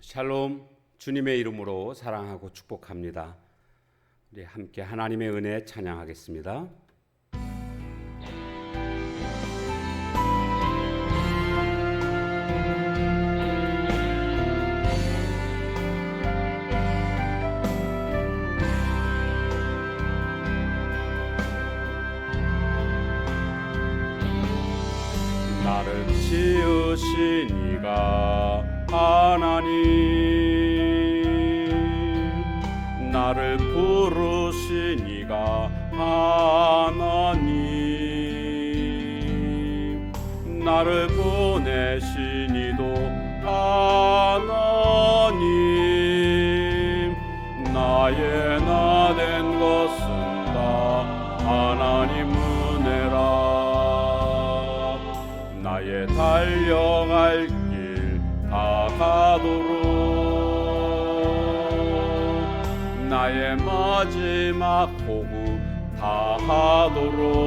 샬롬, 주님의 이름으로 사랑하고 축복합니다. 우리 함께 하나님의 은혜 찬양하겠습니다. 나를 지으신 이가 하나님, 나를 부르신 이가 하나님, 나를 보내신 이도 하나님, 나의 나 된 것은 다 하나님 은혜라. 나의 달려갈 길 다 가도록, 나의 마지막 호흡 다 하도록,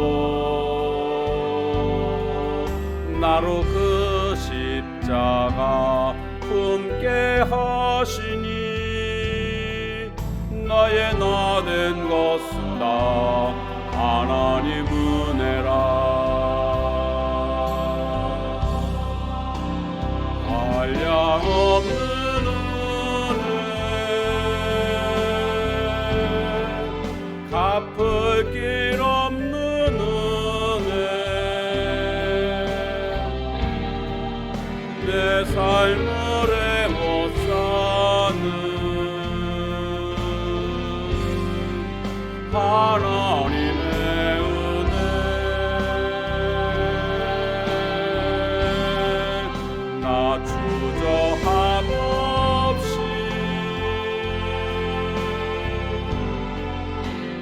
나로 그 십자가 품게 하시니, 나의 나 된 것은 다 하나님 은혜라. 한량없는 은혜, 갚을 길 없는 은혜, 내 삶을 못 사는 하나님의 은혜, 나 주저함 없이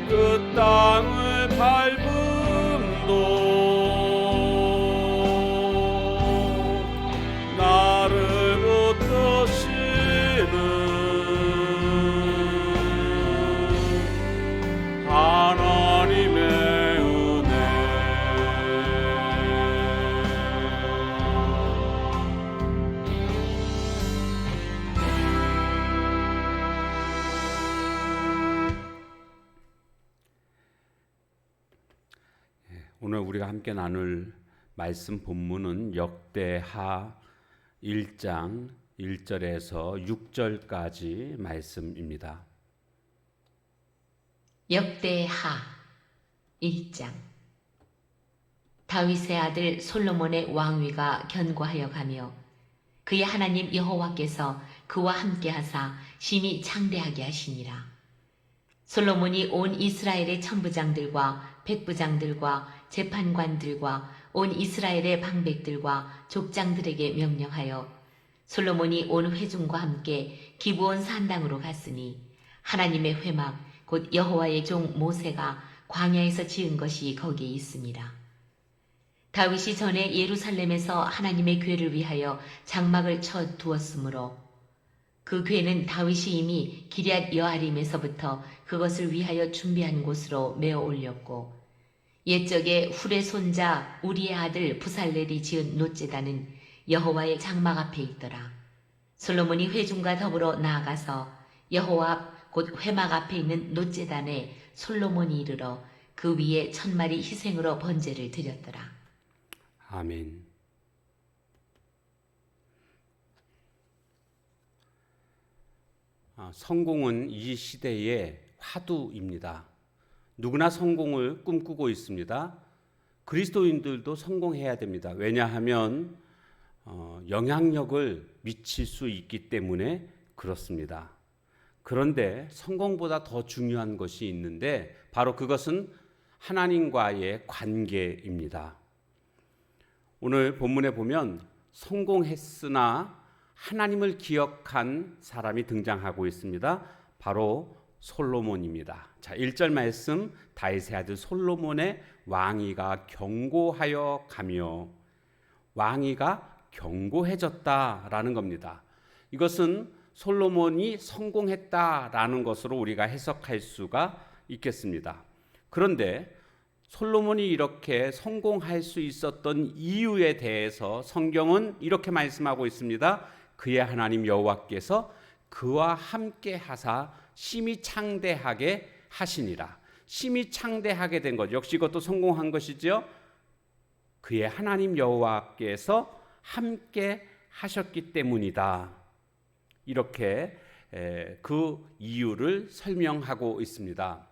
그 땅을 밟음도 나를 붙드시는 하나님의 은혜. 오늘 우리가 함께 나눌 말씀 본문은 역대하 1장 1절에서 6절까지 말씀입니다. 역대하 1장. 다윗의 아들 솔로몬의 왕위가 견고하여 가며 그의 하나님 여호와께서 그와 함께 하사 심히 창대하게 하시니라. 솔로몬이 온 이스라엘의 천부장들과 백부장들과 재판관들과 온 이스라엘의 방백들과 족장들에게 명령하여 솔로몬이 온 회중과 함께 기브온 산당으로 갔으니 하나님의 회막 곧 여호와의 종 모세가 광야에서 지은 것이 거기에 있습니다. 다윗이 전에 예루살렘에서 하나님의 궤를 위하여 장막을 쳐 두었으므로 그 궤는 다윗이 이미 기럇 여아림에서부터 그것을 위하여 준비한 곳으로 메어 올렸고, 옛적에 훌의 손자 우리의 아들 부살렐이 지은 놋제단은 여호와의 장막 앞에 있더라. 솔로몬이 회중과 더불어 나아가서 여호와 앞 곧 회막 앞에 있는 놋제단에 솔로몬이 이르러 그 위에 1000마리 희생으로 번제를 드렸더라. 아멘. 성공은 이 시대의 화두입니다. 누구나 성공을 꿈꾸고 있습니다. 그리스도인들도 성공해야 됩니다. 왜냐하면 영향력을 미칠 수 있기 때문에 그렇습니다. 그런데 성공보다 더 중요한 것이 있는데 바로 그것은 하나님과의 관계입니다. 오늘 본문에 보면 성공했으나 하나님을 기억한 사람이 등장하고 있습니다. 바로 솔로몬입니다. 자, 1절 말씀, 다윗의 아들 솔로몬의 왕위가 견고하여 가며, 왕위가 견고해졌다라는 겁니다. 이것은 솔로몬이 성공했다라는 것으로 우리가 해석할 수가 있겠습니다. 그런데 솔로몬이 이렇게 성공할 수 있었던 이유에 대해서 성경은 이렇게 말씀하고 있습니다. 그의 하나님 여호와께서 그와 함께 하사 심히 창대하게 하시니라. 심히 창대하게 된 것, 역시 이것도 성공한 것이죠. 그의 하나님 여호와께서 함께 하셨기 때문이다. 이렇게 그 이유를 설명하고 있습니다.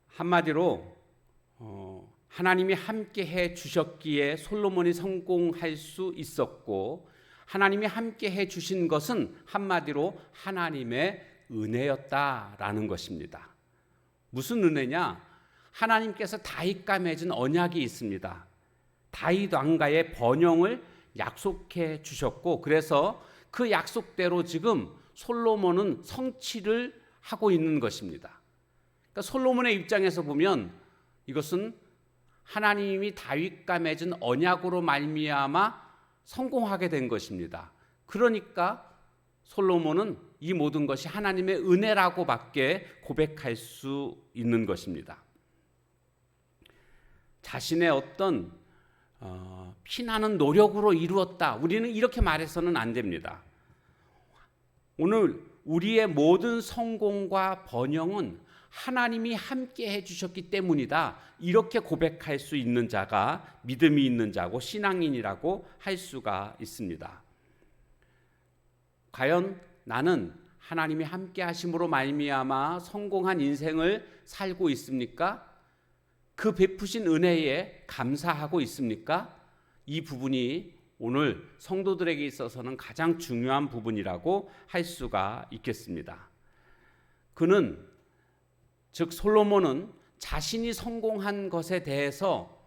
한마디로 하나님이 함께 해 주셨기에 솔로몬이 성공할 수 있었고, 하나님이 함께 해 주신 것은 한마디로 하나님의 은혜였다라는 것입니다. 무슨 은혜냐? 하나님께서 다윗과 맺은 언약이 있습니다. 다윗 왕가의 번영을 약속해 주셨고, 그래서 그 약속대로 지금 솔로몬은 성취를 하고 있는 것입니다. 그러니까 솔로몬의 입장에서 보면 이것은 하나님이 다윗과 맺은 언약으로 말미암아 성공하게 된 것입니다. 그러니까 솔로몬은 이 모든 것이 하나님의 은혜라고밖에 고백할 수 있는 것입니다. 자신의 어떤 피나는 노력으로 이루었다, 우리는 이렇게 말해서는 안 됩니다. 오늘 우리의 모든 성공과 번영은 하나님이 함께 해주셨기 때문이다, 이렇게 고백할 수 있는 자가 믿음이 있는 자고 신앙인이라고 할 수가 있습니다. 과연 나는 하나님이 함께 하심으로 말미암아 성공한 인생을 살고 있습니까? 그 베푸신 은혜에 감사하고 있습니까? 이 부분이 오늘 성도들에게 있어서는 가장 중요한 부분이라고 할 수가 있겠습니다. 그는, 즉 솔로몬은 자신이 성공한 것에 대해서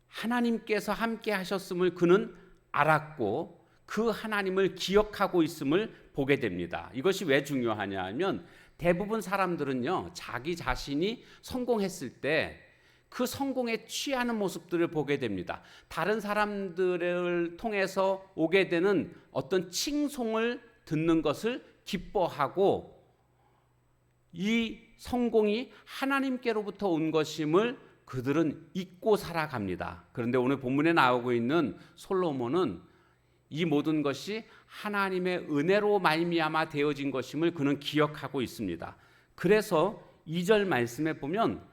하나님께서 함께 하셨음을 그는 알았고 그 하나님을 기억하고 있음을 보게 됩니다. 이것이 왜 중요하냐 하면, 대부분 사람들은요, 자기 자신이 성공했을 때 그 성공에 취하는 모습들을 보게 됩니다. 다른 사람들을 통해서 오게 되는 어떤 칭송을 듣는 것을 기뻐하고, 이 성공이 하나님께로부터 온 것임을 그들은 잊고 살아갑니다. 그런데 오늘 본문에 나오고 있는 솔로몬은 이 모든 것이 하나님의 은혜로 말미암아 되어진 것임을 그는 기억하고 있습니다. 그래서 2절 말씀에 보면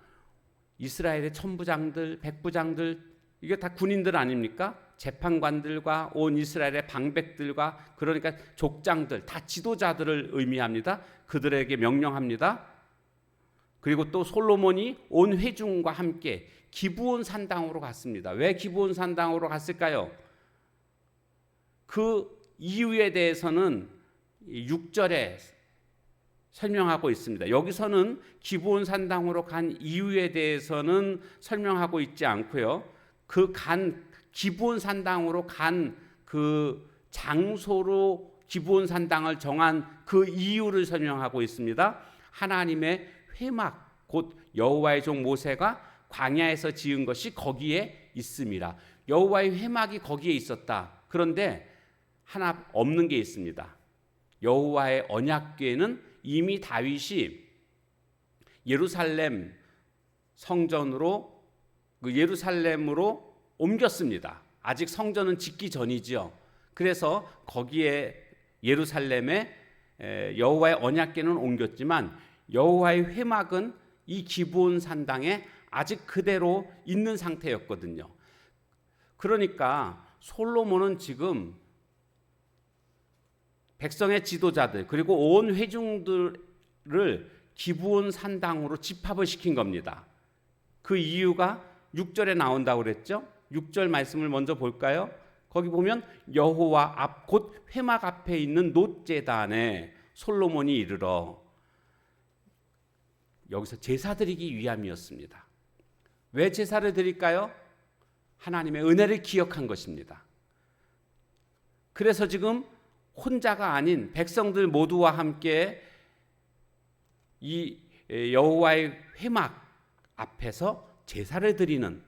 이스라엘의 천부장들, 백부장들, 이게 다 군인들 아닙니까? 재판관들과 온 이스라엘의 방백들과, 그러니까 족장들, 다 지도자들을 의미합니다. 그들에게 명령합니다. 그리고 또 솔로몬이 온 회중과 함께 기브온 산당으로 갔습니다. 왜 기브온 산당으로 갔을까요? 그 이유에 대해서는 6절에 설명하고 있습니다. 여기서는 기브온 산당으로 간 이유에 대해서는 설명하고 있지 않고요. 그 기브온 산당으로 간 그 장소로 기브온 산당을 정한 그 이유를 설명하고 있습니다. 하나님의 회막, 곧 여호와의 종 모세가 광야에서 지은 것이 거기에 있습니다. 여호와의 회막이 거기에 있었다. 그런데 하나 없는 게 있습니다. 여호와의 언약궤는 이미 다윗이 예루살렘 성전으로, 예루살렘으로 옮겼습니다. 아직 성전은 짓기 전이죠. 그래서 거기에 예루살렘에 여호와의 언약궤는 옮겼지만 여호와의 회막은 이 기브온 산당에 아직 그대로 있는 상태였거든요. 그러니까 솔로몬은 지금 백성의 지도자들 그리고 온 회중들을 기브온 산당으로 집합을 시킨 겁니다. 그 이유가 6절에 나온다고 그랬죠. 6절 말씀을 먼저 볼까요? 거기 보면 여호와 앞, 곧 회막 앞에 있는 놋제단에 솔로몬이 이르러, 여기서 제사 드리기 위함이었습니다. 왜 제사를 드릴까요? 하나님의 은혜를 기억한 것입니다. 그래서 지금 혼자가 아닌 백성들 모두와 함께 이 여호와의 회막 앞에서 제사를 드리는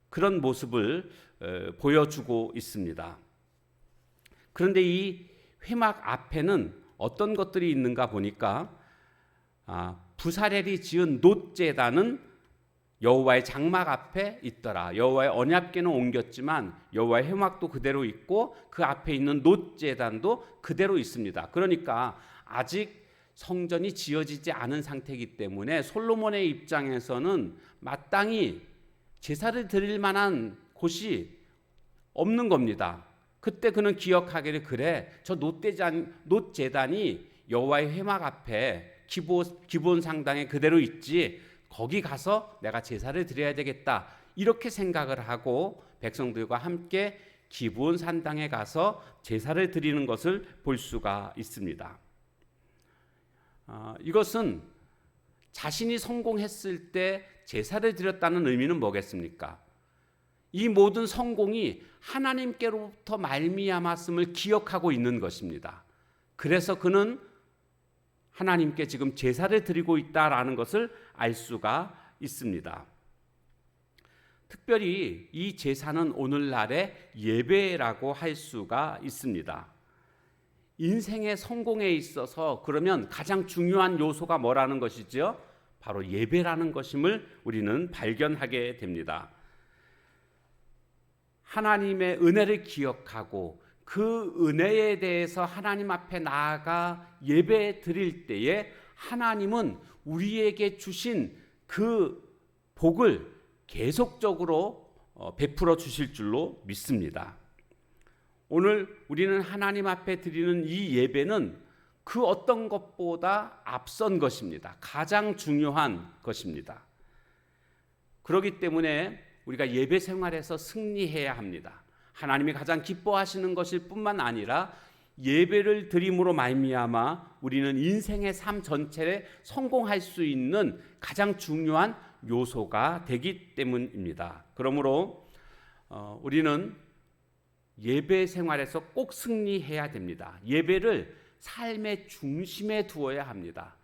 그런 모습을 보여주고 있습니다. 그런데 이 회막 앞에는 어떤 것들이 있는가 보니까 부사렐이 지은 놋제단은 여호와의 장막 앞에 있더라. 여호와의 언약궤는 옮겼지만 여호와의 회막도 그대로 있고 그 앞에 있는 놋 제단도 그대로 있습니다. 그러니까 아직 성전이 지어지지 않은 상태이기 때문에 솔로몬의 입장에서는 마땅히 제사를 드릴 만한 곳이 없는 겁니다. 그때 그는 기억하기를, 그래, 저 놋 제단이 여호와의 회막 앞에 기본 상당에 그대로 있지, 거기 가서 내가 제사를 드려야 되겠다, 이렇게 생각을 하고 백성들과 함께 기브온 산당에 가서 제사를 드리는 것을 볼 수가 있습니다. 이것은 자신이 성공했을 때 제사를 드렸다는 의미는 뭐겠습니까? 이 모든 성공이 하나님께로부터 말미암았음을 기억하고 있는 것입니다. 그래서 그는 하나님께 지금 제사를 드리고 있다라는 것을 알 수가 있습니다. 특별히 이 제사는 오늘날의 예배라고 할 수가 있습니다. 인생의 성공에 있어서 그러면 가장 중요한 요소가 뭐라는 것이죠? 바로 예배라는 것임을 우리는 발견하게 됩니다. 하나님의 은혜를 기억하고 그 은혜에 대해서 하나님 앞에 나아가 예배 드릴 때에 하나님은 우리에게 주신 그 복을 계속적으로 베풀어 주실 줄로 믿습니다. 오늘 우리는 하나님 앞에 드리는 이 예배는 그 어떤 것보다 앞선 것입니다. 가장 중요한 것입니다. 그렇기 때문에 우리가 예배 생활에서 승리해야 합니다. 하나님이 가장 기뻐하시는 것일 뿐만 아니라 예배를 드림으로 말미암아 우리는 인생의 삶 전체에 성공할 수 있는 가장 중요한 요소가 되기 때문입니다. 그러므로 우리는 예배 생활에서 꼭 승리해야 됩니다. 예배를 삶의 중심에 두어야 합니다.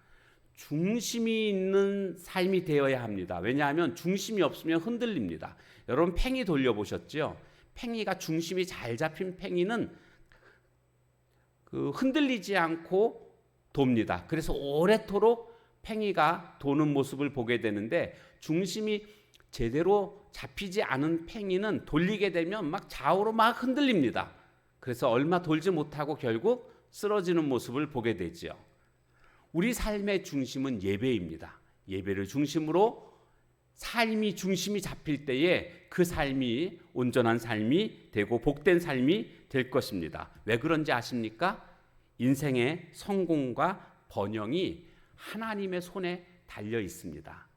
중심이 있는 삶이 되어야 합니다. 왜냐하면 중심이 없으면 흔들립니다. 여러분 팽이 돌려보셨죠? 팽이가 중심이 잘 잡힌 팽이는 흔들리지 않고 돕니다. 그래서 오래도록 팽이가 도는 모습을 보게 되는데, 중심이 제대로 잡히지 않은 팽이는 돌리게 되면 막 좌우로 막 흔들립니다. 그래서 얼마 돌지 못하고 결국 쓰러지는 모습을 보게 되죠. 우리 삶의 중심은 예배입니다. 예배를 중심으로 삶이 중심이 잡힐 때에 그 삶이 온전한 삶이 되고 복된 삶이 될 것입니다. 왜 그런지 아십니까? 인생의 성공과 번영이 하나님의 손에 달려 있습니다.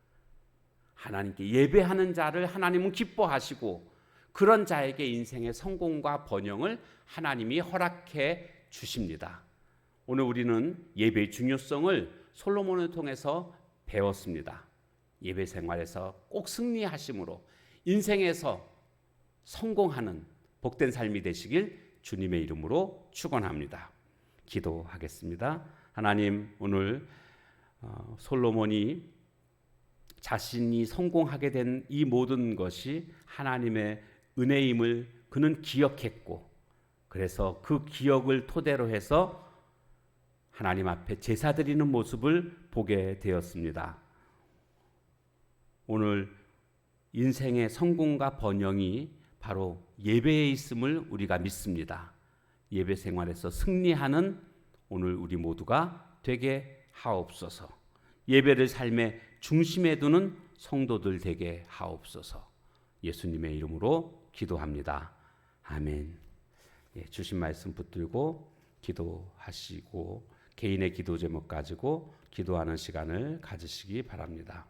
하나님께 예배하는 자를 하나님은 기뻐하시고 그런 자에게 인생의 성공과 번영을 하나님이 허락해 주십니다. 오늘 우리는 예배의 중요성을 솔로몬을 통해서 배웠습니다. 예배 생활에서 꼭 승리하심으로 인생에서 성공하는 복된 삶이 되시길 주님의 이름으로 축원합니다. 기도하겠습니다. 하나님, 오늘 솔로몬이 자신이 성공하게 된 이 모든 것이 하나님의 은혜임을 그는 기억했고, 그래서 그 기억을 토대로 해서 하나님 앞에 제사 드리는 모습을 보게 되었습니다. 오늘 인생의 성공과 번영이 바로 예배에 있음을 우리가 믿습니다. 예배 생활에서 승리하는 오늘 우리 모두가 되게 하옵소서. 예배를 삶의 중심에 두는 성도들 되게 하옵소서. 예수님의 이름으로 기도합니다. 아멘. 주신 말씀 붙들고 기도하시고 개인의 기도 제목 가지고 기도하는 시간을 가지시기 바랍니다.